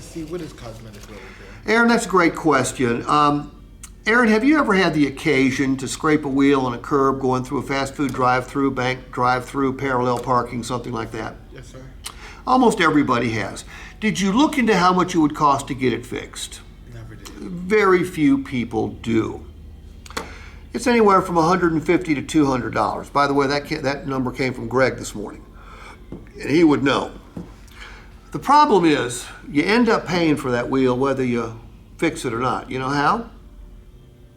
see, what is cosmetic wheel repair? Aaron, that's a great question. Aaron, have you ever had the occasion to scrape a wheel on a curb going through a fast food drive-through, bank drive-through, parallel parking, something like that? Yes, sir. Almost everybody has. Did you look into how much it would cost to get it fixed? Never did. Very few people do. It's anywhere from $150 to $200. By the way, that number came from Greg this morning, and he would know. The problem is you end up paying for that wheel whether you fix it or not. You know how?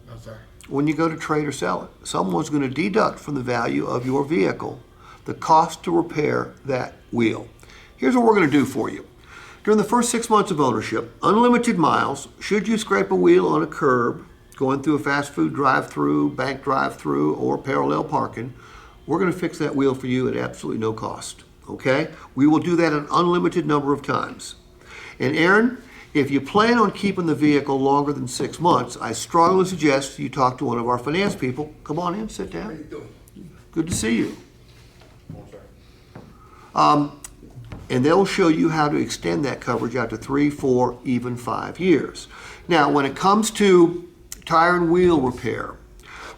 No, sir. When you go to trade or sell it, someone's going to deduct from the value of your vehicle the cost to repair that wheel. Here's what we're going to do for you. During the first 6 months of ownership, unlimited miles, should you scrape a wheel on a curb, going through a fast food drive-through, bank drive-through, or parallel parking, we're going to fix that wheel for you at absolutely no cost, okay? We will do that an unlimited number of times. And Aaron, if you plan on keeping the vehicle longer than 6 months, I strongly suggest you talk to one of our finance people. Come on in, sit down. How you doing? Good to see you. Come on, sir. And they'll show you how to extend that coverage out to 3, 4, even 5 years. Now, when it comes to tire and wheel repair,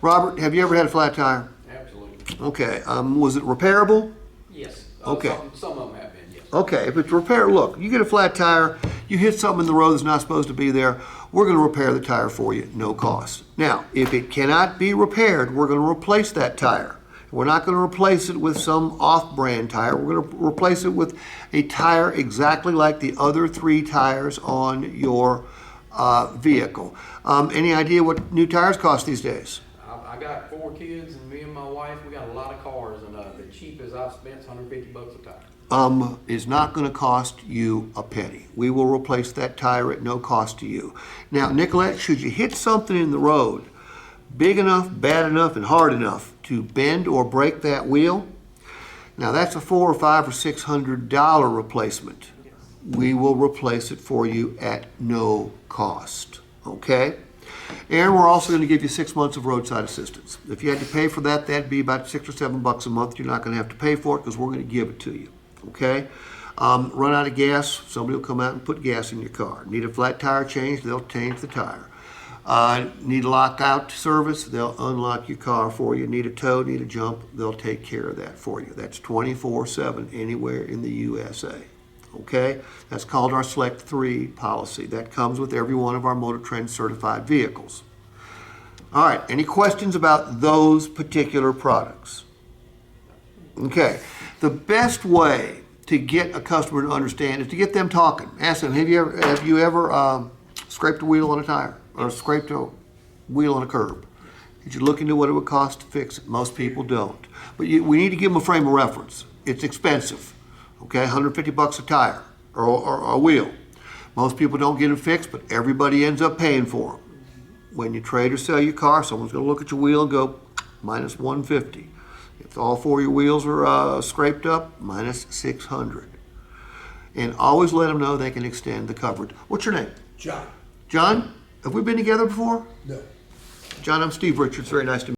Robert, have you ever had a flat tire? Absolutely. Okay. Was it repairable? Yes. Okay. Some of them have been, yes. Okay. If it's repair, look, you get a flat tire, you hit something in the road that's not supposed to be there, we're going to repair the tire for you, no cost. Now, if it cannot be repaired, we're going to replace that tire. We're not going to replace it with some off-brand tire. We're going to replace it with a tire exactly like the other 3 tires on your vehicle. Any idea what new tires cost these days? I got 4 kids, and me and my wife, we got a lot of cars, and the cheapest I've spent is $150 a tire. Is not going to cost you a penny. We will replace that tire at no cost to you. Now, Nicolette, should you hit something in the road big enough, bad enough, and hard enough to bend or break that wheel, now that's a $400 or $500 or $600 replacement. Yes. We will replace it for you at no cost, okay? And we're also going to give you 6 months of roadside assistance. If you had to pay for that, that'd be about $6 or $7 a month. You're not going to have to pay for it because we're going to give it to you, okay? Run out of gas, somebody will come out and put gas in your car. Need a flat tire change, they'll change the tire. Need a lockout service, they'll unlock your car for you. Need a tow, need a jump, they'll take care of that for you. That's 24/7 anywhere in the USA. Okay? That's called our Select 3 policy. That comes with every one of our Motor Trend certified vehicles. All right, any questions about those particular products? Okay, the best way to get a customer to understand is to get them talking. Ask them, have you ever scraped a wheel on a tire? Or scraped a wheel on a curb? Did you look into what it would cost to fix it? Most people don't. But we need to give them a frame of reference. It's expensive, okay? $150 a tire or a wheel. Most people don't get it fixed, but everybody ends up paying for them. When you trade or sell your car, someone's going to look at your wheel and go, minus $150. If all 4 of your wheels are scraped up, minus $600. And always let them know they can extend the coverage. What's your name? John. John? Have we been together before? No. John, I'm Steve Richards. Very nice to meet you.